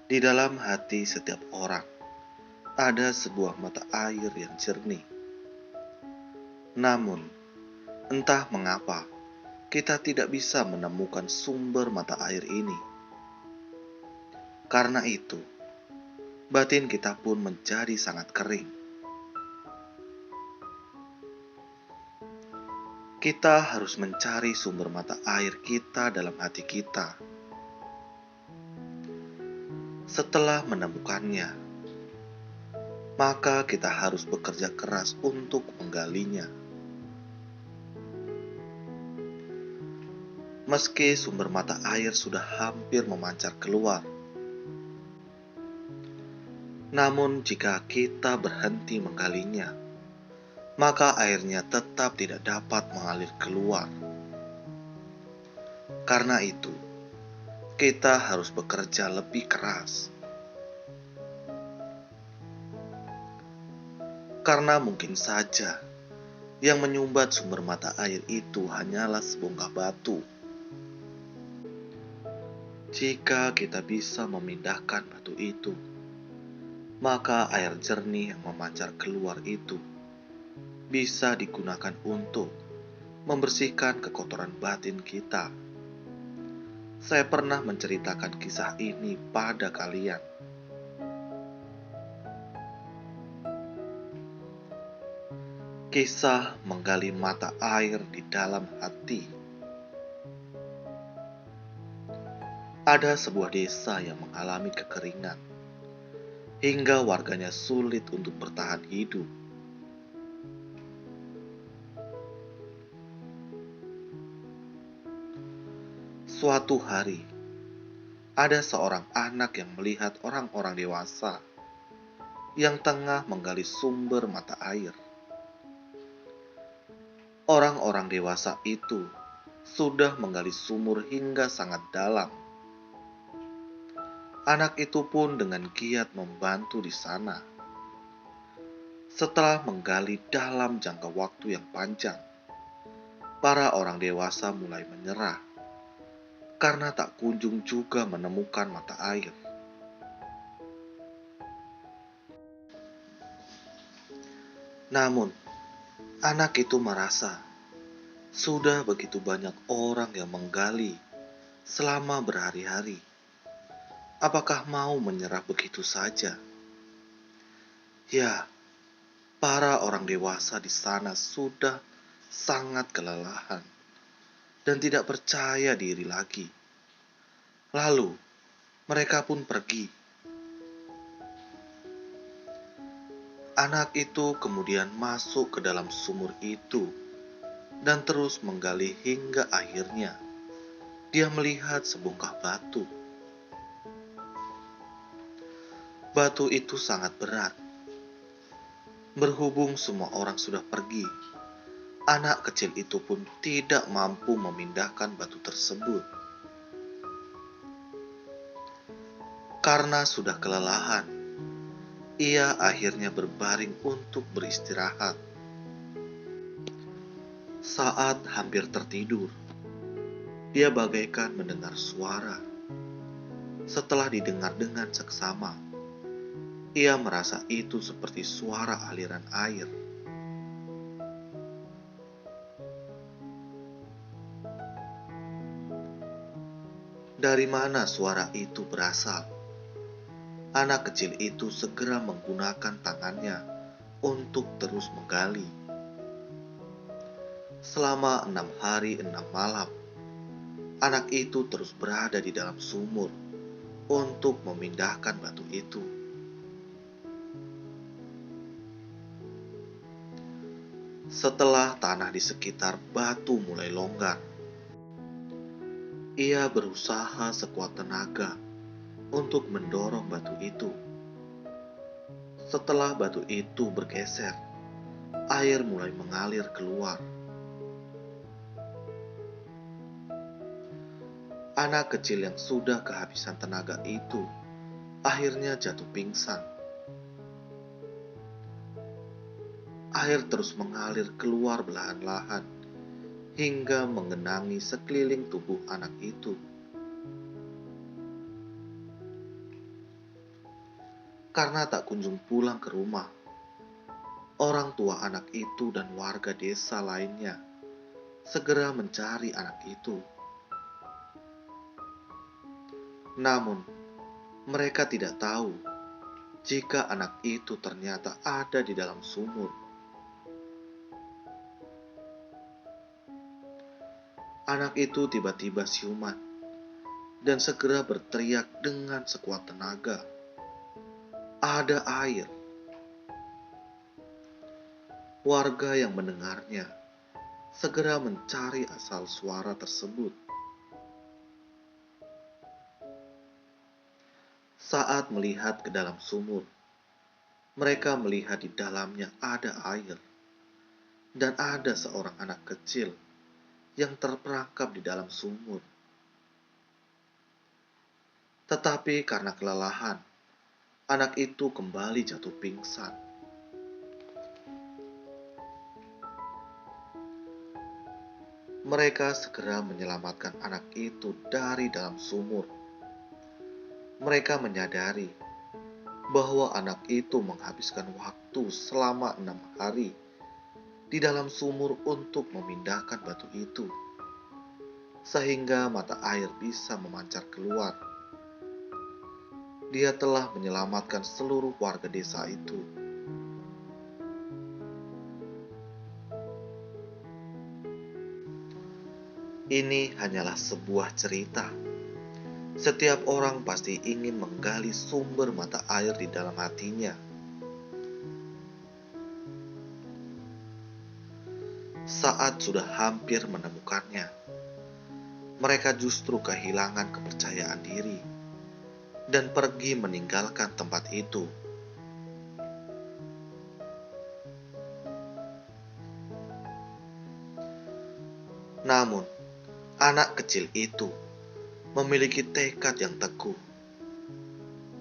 Di dalam hati setiap orang ada sebuah mata air yang jernih. Namun, entah mengapa kita tidak bisa menemukan sumber mata air ini. Karena itu, batin kita pun menjadi sangat kering. Kita harus mencari sumber mata air kita dalam hati kita. Setelah menemukannya, maka kita harus bekerja keras untuk menggalinya. Meski sumber mata air sudah hampir memancar keluar, namun jika kita berhenti menggalinya, maka airnya tetap tidak dapat mengalir keluar. Karena itu, kita harus bekerja lebih keras. Karena mungkin saja yang menyumbat sumber mata air itu hanyalah sebongkah batu. Jika kita bisa memindahkan batu itu, maka air jernih yang memancar keluar itu bisa digunakan untuk membersihkan kekotoran batin kita. Saya pernah menceritakan kisah ini pada kalian. Kisah menggali mata air di dalam hati. Ada sebuah desa yang mengalami kekeringan, hingga warganya sulit untuk bertahan hidup. Suatu hari, ada seorang anak yang melihat orang-orang dewasa yang tengah menggali sumber mata air. Orang-orang dewasa itu sudah menggali sumur hingga sangat dalam. Anak itu pun dengan giat membantu di sana. Setelah menggali dalam jangka waktu yang panjang, para orang dewasa mulai menyerah karena tak kunjung juga menemukan mata air. Namun, anak itu merasa sudah begitu banyak orang yang menggali selama berhari-hari. Apakah mau menyerah begitu saja? Ya, para orang dewasa di sana sudah sangat kelelahan dan tidak percaya diri lagi. Lalu, mereka pun pergi. Anak itu kemudian masuk ke dalam sumur itu dan terus menggali hingga akhirnya dia melihat sebongkah batu. Batu itu sangat berat. Berhubung semua orang sudah pergi, anak kecil itu pun tidak mampu memindahkan batu tersebut. Karena sudah kelelahan, ia akhirnya berbaring untuk beristirahat. Saat hampir tertidur, dia bagaikan mendengar suara. Setelah didengar dengan seksama, ia merasa itu seperti suara aliran air. Dari mana suara itu berasal? Anak kecil itu segera menggunakan tangannya untuk terus menggali. Selama 6 hari 6 malam, anak itu terus berada di dalam sumur untuk memindahkan batu itu. Setelah tanah di sekitar batu mulai longgar, ia berusaha sekuat tenaga untuk mendorong batu itu. Setelah batu itu bergeser, air mulai mengalir keluar. Anak kecil yang sudah kehabisan tenaga itu akhirnya jatuh pingsan. Air terus mengalir keluar perlahan-lahan hingga mengenangi sekeliling tubuh anak itu. karena tak kunjung pulang ke rumah. Orang tua anak itu dan warga desa lainnya segera mencari anak itu. Namun, mereka tidak tahu jika anak itu ternyata ada di dalam sumur. Anak itu tiba-tiba siuman dan segera berteriak dengan sekuat tenaga, "Ada air!" Warga yang mendengarnya segera mencari asal suara tersebut. Saat melihat ke dalam sumur, mereka melihat di dalamnya ada air dan ada seorang anak kecil yang terperangkap di dalam sumur. Tetapi karena kelelahan, anak itu kembali jatuh pingsan. Mereka segera menyelamatkan anak itu dari dalam sumur. Mereka menyadari bahwa anak itu menghabiskan waktu selama 6 hari di dalam sumur untuk memindahkan batu itu, sehingga mata air bisa memancar keluar. Dia telah menyelamatkan seluruh warga desa itu. Ini hanyalah sebuah cerita. Setiap orang pasti ingin menggali sumber mata air di dalam hatinya. Saat sudah hampir menemukannya, mereka justru kehilangan kepercayaan diri dan pergi meninggalkan tempat itu. Namun, anak kecil itu memiliki tekad yang teguh.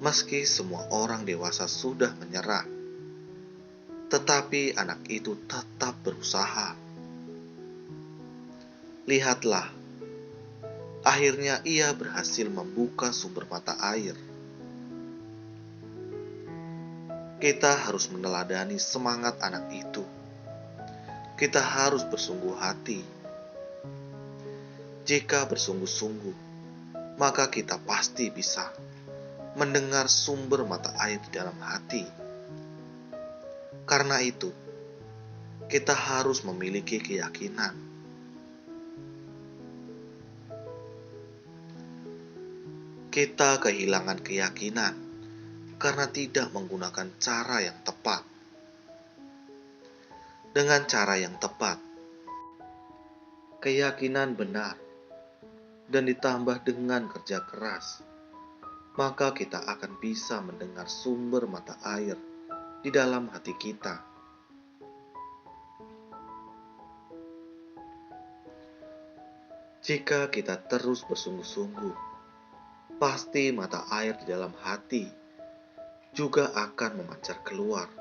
Meski semua orang dewasa sudah menyerah, tetapi anak itu tetap berusaha. Lihatlah, akhirnya ia berhasil membuka sumber mata air. Kita harus meneladani semangat anak itu. Kita harus bersungguh hati. Jika bersungguh-sungguh, maka kita pasti bisa mendengar sumber mata air di dalam hati. Karena itu, kita harus memiliki keyakinan. Kita kehilangan keyakinan karena tidak menggunakan cara yang tepat. Dengan cara yang tepat, keyakinan benar, dan ditambah dengan kerja keras, maka kita akan bisa mendengar sumber mata air di dalam hati kita. Jika kita terus bersungguh-sungguh, pasti mata air di dalam hati juga akan memancar keluar.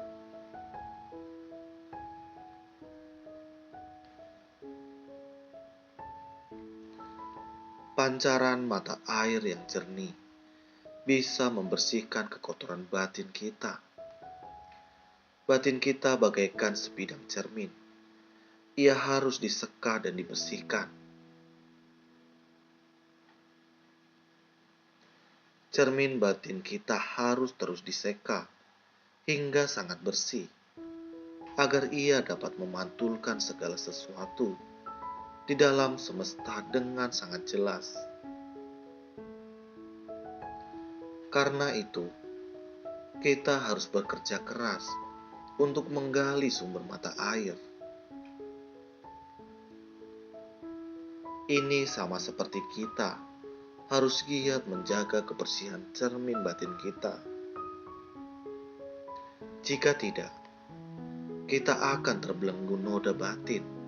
Pancaran mata air yang jernih bisa membersihkan kekotoran batin kita. Batin kita bagaikan sebidang cermin. Ia harus diseka dan dibersihkan. Cermin batin kita harus terus diseka hingga sangat bersih, agar ia dapat memantulkan segala sesuatu di dalam semesta dengan sangat jelas. Karena itu, kita harus bekerja keras untuk menggali sumber mata air. Ini sama seperti kita harus giat menjaga kebersihan cermin batin kita. Jika tidak, kita akan terbelenggu noda batin.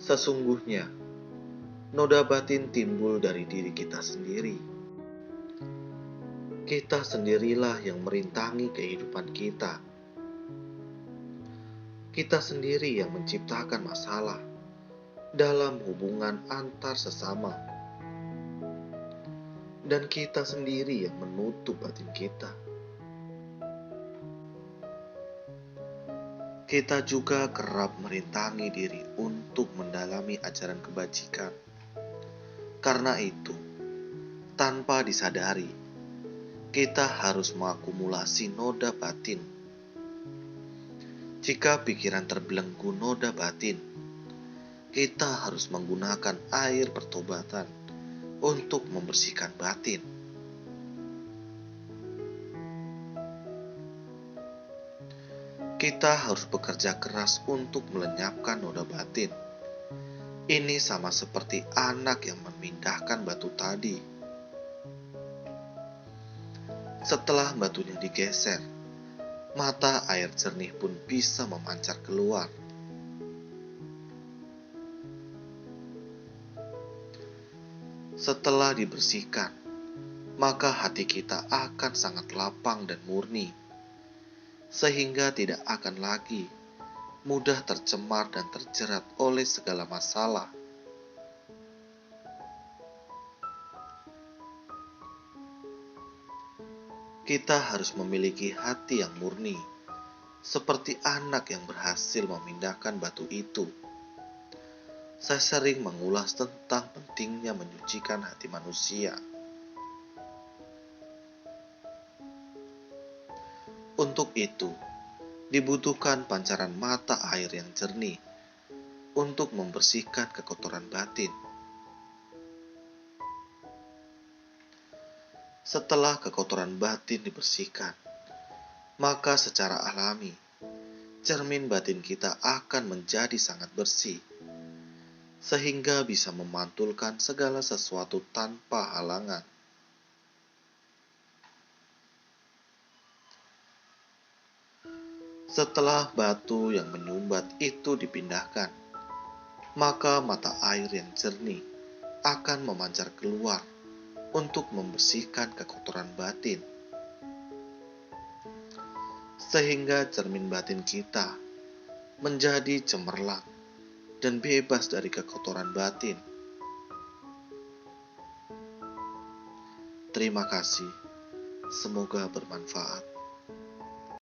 Sesungguhnya, noda batin timbul dari diri kita sendiri. Kita sendirilah yang merintangi kehidupan kita. Kita sendiri yang menciptakan masalah dalam hubungan antar sesama. dan kita sendiri yang menutup batin kita. Kita juga kerap merintangi diri untuk mendalami ajaran kebajikan. Karena itu, tanpa disadari, kita harus mengakumulasi noda batin. Jika pikiran terbelenggu noda batin, kita harus menggunakan air pertobatan untuk membersihkan batin. Kita harus bekerja keras untuk melenyapkan noda batin. Ini sama seperti anak yang memindahkan batu tadi. Setelah batunya digeser, mata air jernih pun bisa memancar keluar. Setelah dibersihkan, maka hati kita akan sangat lapang dan murni, sehingga tidak akan lagi mudah tercemar dan terjerat oleh segala masalah. Kita harus memiliki hati yang murni, seperti anak yang berhasil memindahkan batu itu. Saya sering mengulas tentang pentingnya menyucikan hati manusia. Untuk itu, dibutuhkan pancaran mata air yang jernih untuk membersihkan kekotoran batin. Setelah kekotoran batin dibersihkan, maka secara alami, cermin batin kita akan menjadi sangat bersih, sehingga bisa memantulkan segala sesuatu tanpa halangan. Setelah batu yang menyumbat itu dipindahkan, maka mata air yang jernih akan memancar keluar untuk membersihkan kekotoran batin, sehingga cermin batin kita menjadi cemerlang dan bebas dari kekotoran batin. Terima kasih, semoga bermanfaat.